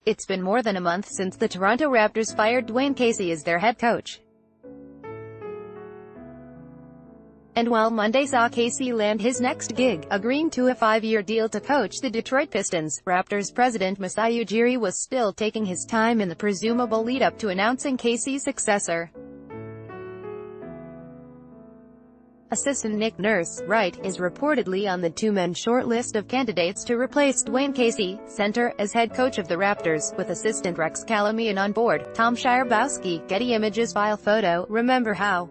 It's been more than a month since the Toronto Raptors fired Dwayne Casey as their head coach. And while Monday saw Casey land his next gig, agreeing to a 5-year deal to coach the Detroit Pistons, Raptors president Masai Ujiri was still taking his time in the presumable lead-up to announcing Casey's successor. Assistant Nick Nurse, Wright, is reportedly on the two-man shortlist of candidates to replace Dwayne Casey, center, as head coach of the Raptors, with assistant Rex Calamian on board. Tom Shirebowski, Getty Images file photo. Remember how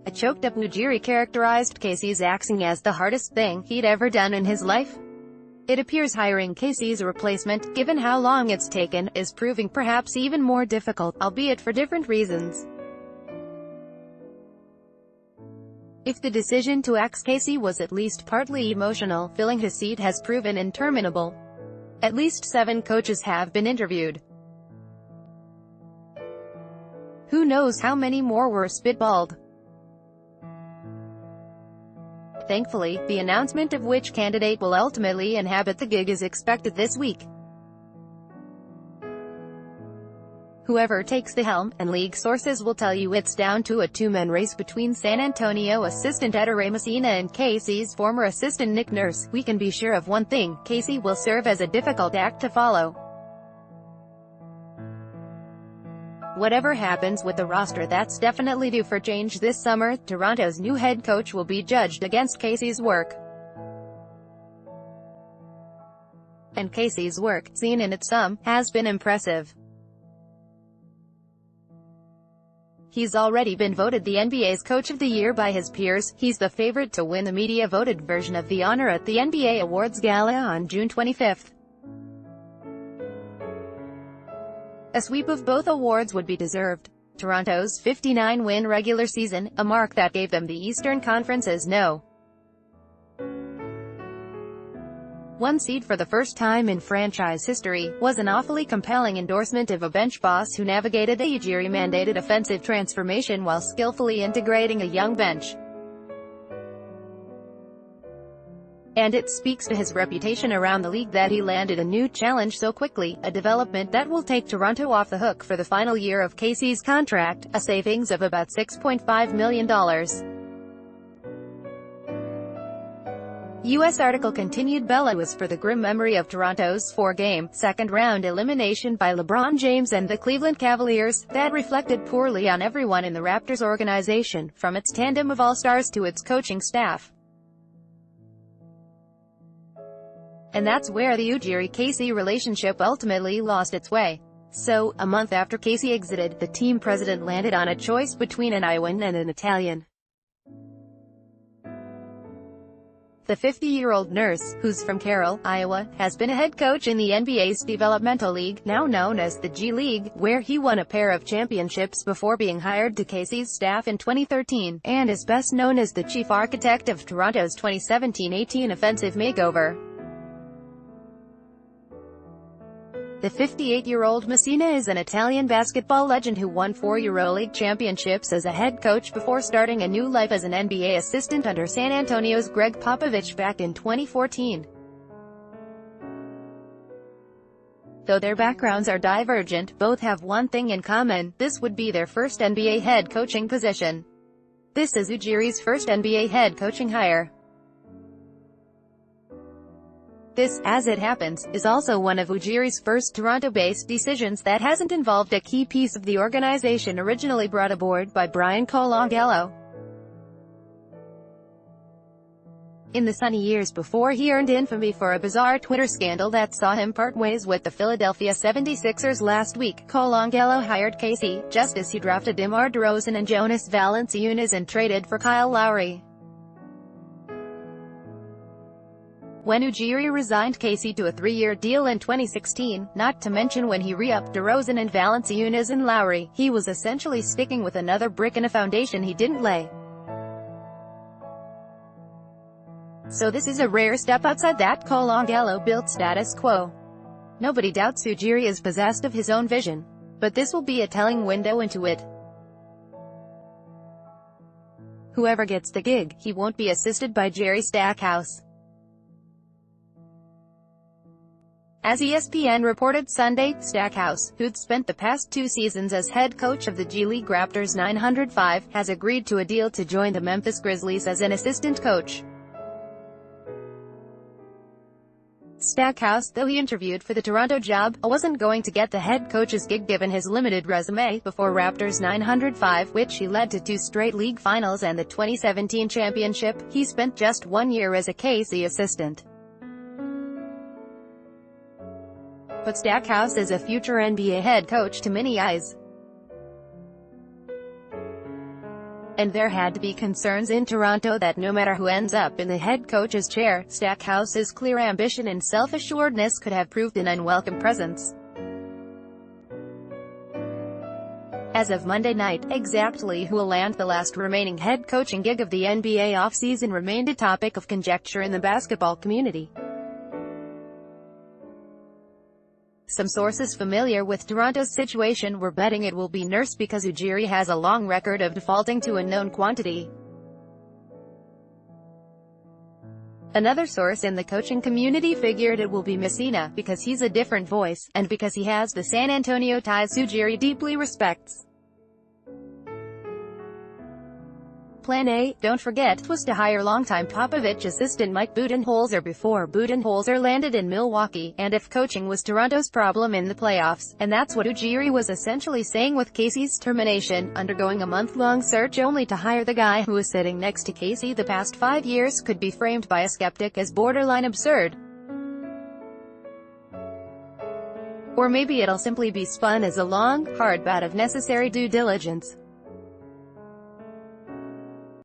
a choked-up Ujiri characterized Casey's axing as the hardest thing he'd ever done in his life? It appears hiring Casey's replacement, given how long it's taken, is proving perhaps even more difficult, albeit for different reasons. If the decision to axe Casey was at least partly emotional, filling his seat has proven interminable. At least 7 coaches have been interviewed. Who knows how many more were spitballed? Thankfully, the announcement of which candidate will ultimately inhabit the gig is expected this week. Whoever takes the helm, and league sources will tell you it's down to a two-man race between San Antonio assistant Ettore Messina and Casey's former assistant Nick Nurse, we can be sure of one thing: Casey will serve as a difficult act to follow. Whatever happens with the roster that's definitely due for change this summer, Toronto's new head coach will be judged against Casey's work. And Casey's work, seen in its sum, has been impressive. He's already been voted the NBA's Coach of the Year by his peers. He's the favorite to win the media-voted version of the honor at the NBA Awards Gala on June 25. A sweep of both awards would be deserved. Toronto's 59-win regular season, a mark that gave them the Eastern Conference's No. 1 seed for the first time in franchise history, was an awfully compelling endorsement of a bench boss who navigated a Ujiri-mandated offensive transformation while skillfully integrating a young bench. And it speaks to his reputation around the league that he landed a new challenge so quickly, a development that will take Toronto off the hook for the final year of Casey's contract, a savings of about $6.5 million. U.S. article continued. Bella was for the grim memory of Toronto's 4-game, second-round elimination by LeBron James and the Cleveland Cavaliers, that reflected poorly on everyone in the Raptors organization, from its tandem of all-stars to its coaching staff. And that's where the Ujiri-Casey relationship ultimately lost its way. So, a month after Casey exited, the team president landed on a choice between an Iowan and an Italian. The 50-year-old Nurse, who's from Carroll, Iowa, has been a head coach in the NBA's developmental league, now known as the G League, where he won a pair of championships before being hired to Casey's staff in 2013, and is best known as the chief architect of Toronto's 2017-18 offensive makeover. The 58-year-old Messina is an Italian basketball legend who won 4 EuroLeague championships as a head coach before starting a new life as an NBA assistant under San Antonio's Greg Popovich back in 2014. Though their backgrounds are divergent, both have one thing in common: this would be their first NBA head coaching position. This is Ujiri's first NBA head coaching hire. This, as it happens, is also one of Ujiri's first Toronto-based decisions that hasn't involved a key piece of the organization originally brought aboard by Brian Colangelo. In the sunny years before he earned infamy for a bizarre Twitter scandal that saw him part ways with the Philadelphia 76ers last week, Colangelo hired Casey, just as he drafted DeMar DeRozan and Jonas Valanciunas and traded for Kyle Lowry. When Ujiri resigned Casey to a 3-year deal in 2016, not to mention when he re-upped DeRozan and Valanciunas and Lowry, he was essentially sticking with another brick in a foundation he didn't lay. So this is a rare step outside that Colangelo-built status quo. Nobody doubts Ujiri is possessed of his own vision, but this will be a telling window into it. Whoever gets the gig, he won't be assisted by Jerry Stackhouse. As ESPN reported Sunday, Stackhouse, who'd spent the past 2 seasons as head coach of the G League Raptors 905, has agreed to a deal to join the Memphis Grizzlies as an assistant coach. Stackhouse, though he interviewed for the Toronto job, wasn't going to get the head coach's gig given his limited resume. Before Raptors 905, which he led to 2 straight league finals and the 2017 championship, he spent just 1 year as a KC assistant. But Stackhouse is a future NBA head coach to many eyes. And there had to be concerns in Toronto that no matter who ends up in the head coach's chair, Stackhouse's clear ambition and self-assuredness could have proved an unwelcome presence. As of Monday night, exactly who will land the last remaining head coaching gig of the NBA offseason remained a topic of conjecture in the basketball community. Some sources familiar with Toronto's situation were betting it will be Nurse because Ujiri has a long record of defaulting to a known quantity. Another source in the coaching community figured it will be Messina, because he's a different voice, and because he has the San Antonio ties Ujiri deeply respects. Plan A, don't forget, was to hire longtime Popovich assistant Mike Budenholzer before Budenholzer landed in Milwaukee, and if coaching was Toronto's problem in the playoffs, and that's what Ujiri was essentially saying with Casey's termination, undergoing a month-long search only to hire the guy who was sitting next to Casey the past 5 years could be framed by a skeptic as borderline absurd. Or maybe it'll simply be spun as a long, hard bout of necessary due diligence.